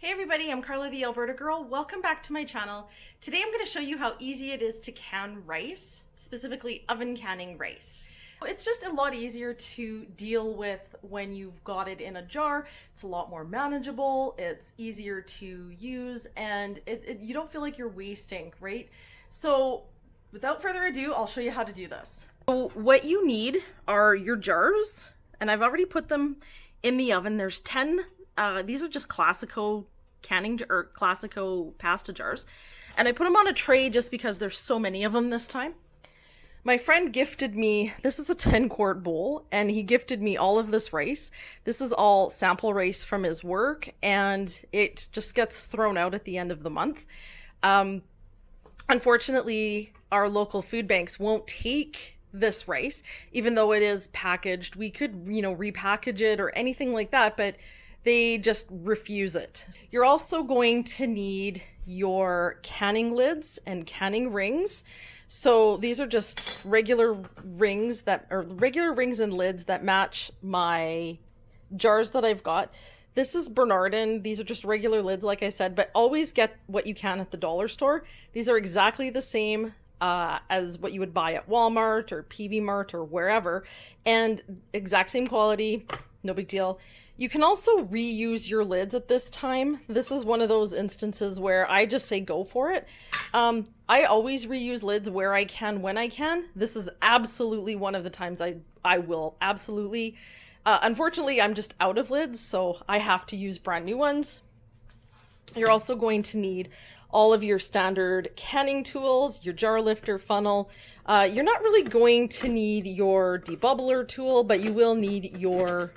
Hey everybody, I'm Carla the Alberta Girl. Welcome back to my channel. Today I'm going to show you how easy it is to can rice, specifically oven canning rice. It's just a lot easier to deal with when you've got it in a jar. It's a lot more manageable, it's easier to use, and you don't feel like you're wasting, right? So without further ado, I'll show you how to do this. So what you need are your jars, and I've already put them in the oven. There's 10. These are just Classico canning or Classico pasta jars, and I put them on a tray just because there's so many of them this time. My friend gifted me, this is a 10-quart bowl, and he gifted me all of this rice. This is all sample rice from his work, and it just gets thrown out at the end of the month. Unfortunately, our local food banks won't take this rice, even though it is packaged. We could, repackage it or anything like that, but they just refuse it. You're also going to need your canning lids and canning rings. So these are just regular rings and lids that match my jars that I've got. This is Bernardin. These are just regular lids, like I said, but always get what you can at the dollar store. These are exactly the same as what you would buy at Walmart or PV Mart or wherever, and exact same quality, no big deal. You can also reuse your lids at this time. This is one of those instances where I just say go for it. I always reuse lids where I can, when I can. This is absolutely one of the times I will absolutely. Unfortunately, I'm just out of lids, so I have to use brand new ones. You're also going to need all of your standard canning tools, your jar lifter, funnel. You're not really going to need your debubbler tool, but you will need your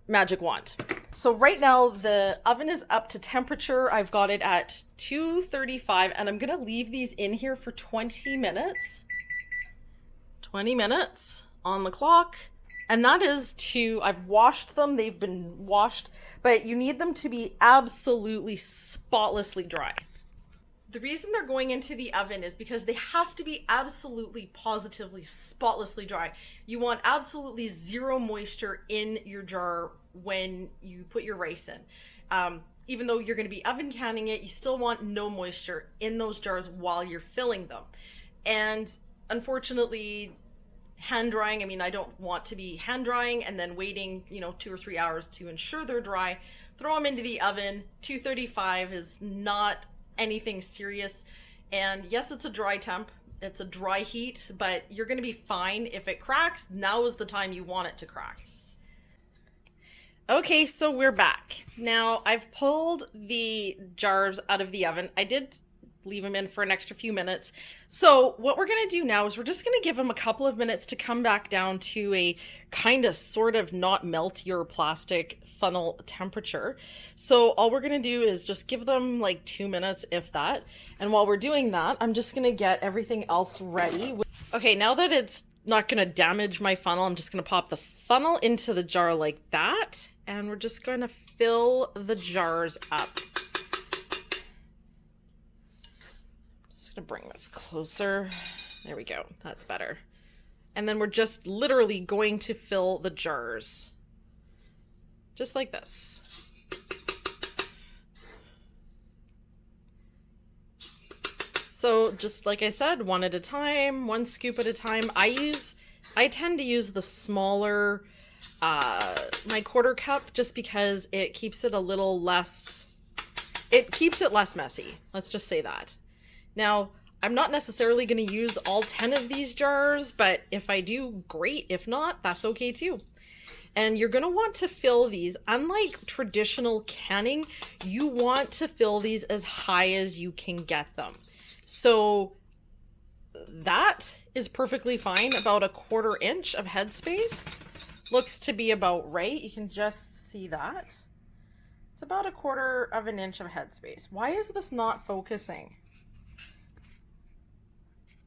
magic wand. So right now the oven is up to temperature. I've got it at 235, and I'm gonna leave these in here for 20 minutes. 20 minutes on the clock. And that is I've washed them, they've been washed, but you need them to be absolutely spotlessly dry. The reason they're going into the oven is because they have to be absolutely, positively, spotlessly dry. You want absolutely zero moisture in your jar when you put your rice in. Even though you're going to be oven canning it, you still want no moisture in those jars while you're filling them. And unfortunately, hand drying, I don't want to be hand drying and then waiting 2 or 3 hours to ensure they're dry. Throw them into the oven. 235 is not anything serious, and yes, it's a dry temp, it's a dry heat, but you're going to be fine. If it cracks, now is the time you want it to crack. Okay, so we're back. Now I've pulled the jars out of the oven. I did leave them in for an extra few minutes. So what we're going to do now is we're just going to give them a couple of minutes to come back down to a kind of sort of not melt your plastic funnel temperature. So all we're going to do is just give them like 2 minutes, if that. And while we're doing that, I'm just going to get everything else ready. Okay, now that it's not going to damage my funnel, I'm just going to pop the funnel into the jar like that. And we're just going to fill the jars up. To bring this closer. There we go. That's better. And then we're just literally going to fill the jars. Just like this. So just like I said, one at a time, one scoop at a time. I tend to use the smaller, my quarter cup, just because it keeps it a little less, it keeps it less messy. Let's just say that. Now, I'm not necessarily going to use all 10 of these jars, but if I do, great. If not, that's okay too. And you're going to want to fill these, unlike traditional canning, you want to fill these as high as you can get them. So that is perfectly fine. About a 1/4 inch of headspace looks to be about right. You can just see that. It's about a 1/4 inch of headspace. Why is this not focusing?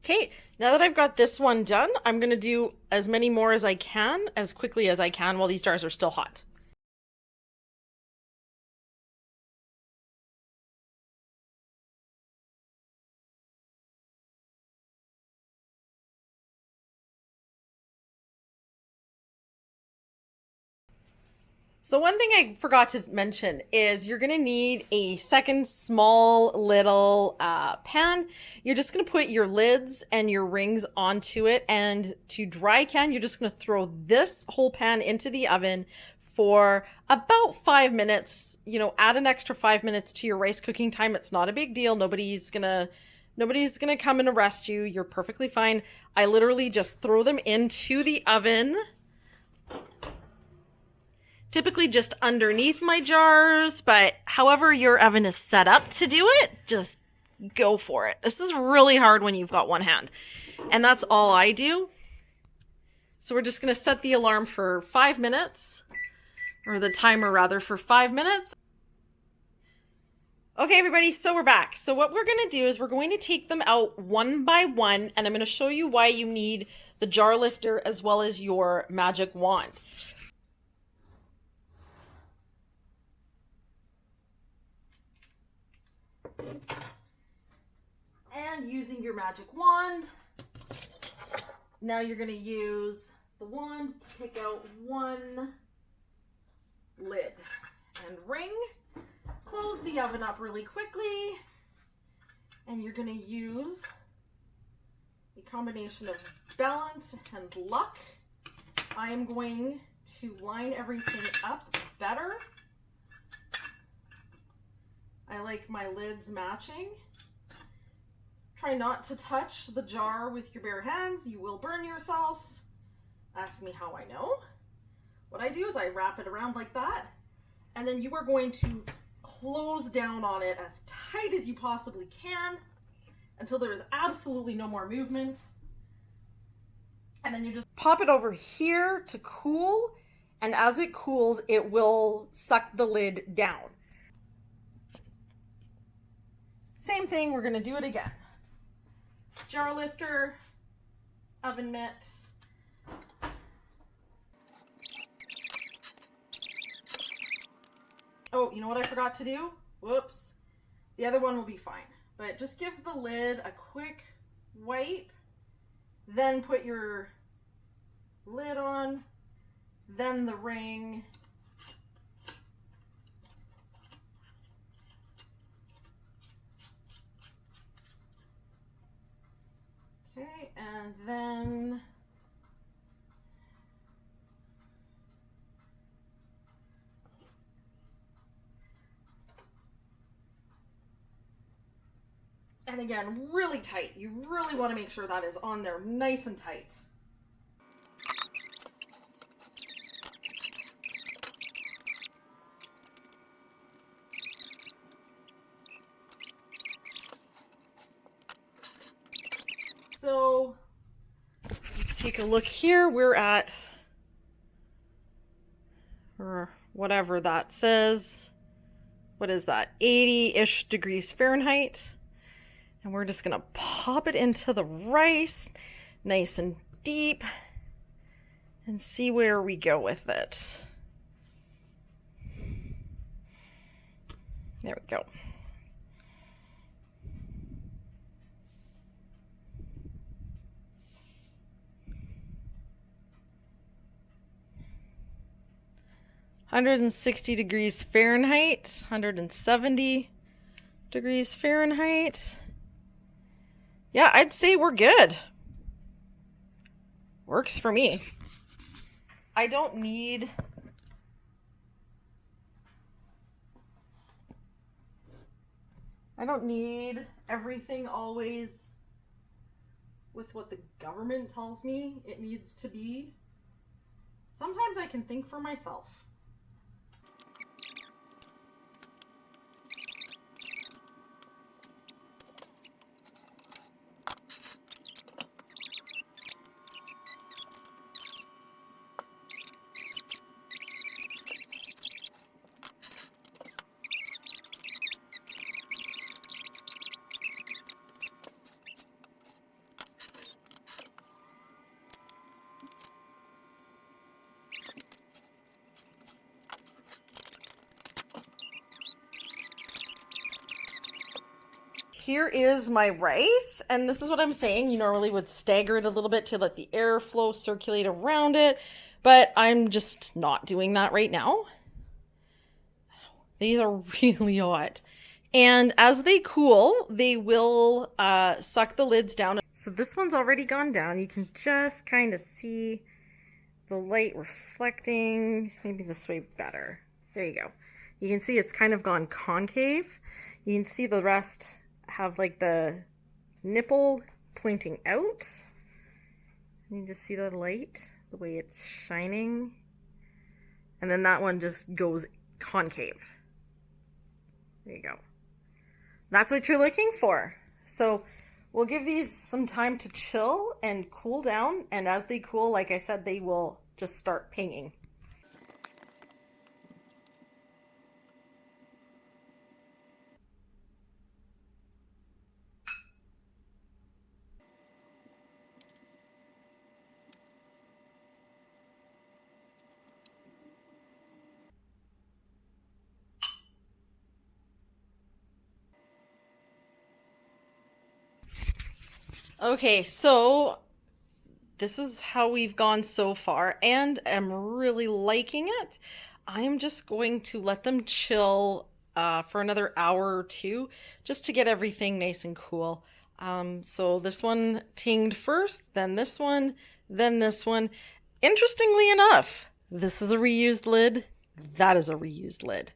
Okay, now that I've got this one done, I'm going to do as many more as I can, as quickly as I can, while these jars are still hot. So one thing I forgot to mention is you're going to need a second small little pan. You're just going to put your lids and your rings onto it, and to dry can, you're just going to throw this whole pan into the oven for about 5 minutes. You know, add an extra 5 minutes to your rice cooking time. It's not a big deal. Nobody's gonna come and arrest you. You're perfectly fine. I literally just throw them into the oven, typically just underneath my jars, but however your oven is set up to do it, just go for it. This is really hard when you've got one hand. And that's all I do. So we're just going to set the alarm for 5 minutes, or the timer rather, for 5 minutes. Okay, everybody, so we're back. So what we're going to do is we're going to take them out one by one, and I'm going to show you why you need the jar lifter as well as your magic wand. And using your magic wand, now you're going to use the wand to pick out one lid and ring. Close the oven up really quickly, and you're going to use a combination of balance and luck. I am going to line everything up better. I like my lids matching. Try not to touch the jar with your bare hands. You will burn yourself. Ask me how I know. What I do is I wrap it around like that, and then you are going to close down on it as tight as you possibly can until there is absolutely no more movement. And then you just pop it over here to cool, and as it cools, it will suck the lid down. Same thing, we're going to do it again. Jar lifter, oven mitt. Oh, you know what I forgot to do? Whoops. The other one will be fine. But just give the lid a quick wipe, then put your lid on, then the ring. Okay, and then again, really tight. You really want to make sure that is on there nice and tight. So let's take a look here. We're at, or whatever that says, what is that, 80-ish degrees Fahrenheit. And we're just gonna pop it into the rice nice and deep and see where we go with it. There we go. (160 degrees Fahrenheit, 170 degrees Fahrenheit. Yeah, I'd say we're good. Works for me. I don't need everything always with what the government tells me it needs to be. Sometimes I can think for myself. Here is my rice, and this is what I'm saying. You normally would stagger it a little bit to let the airflow circulate around it, but I'm just not doing that right now. These are really hot. And as they cool, they will suck the lids down. So this one's already gone down. You can just kind of see the light reflecting. Maybe this way better. There you go. You can see it's kind of gone concave. You can see the rest have like the nipple pointing out. You just see the light, the way it's shining. And then that one just goes concave. There you go. That's what you're looking for. So we'll give these some time to chill and cool down. And as they cool, like I said, they will just start pinging. Okay, so this is how we've gone so far, and I'm really liking it. I'm just going to let them chill for another hour or two, just to get everything nice and cool. So this one tinged first, then this one, then this one. Interestingly enough, this is a reused lid, that is a reused lid.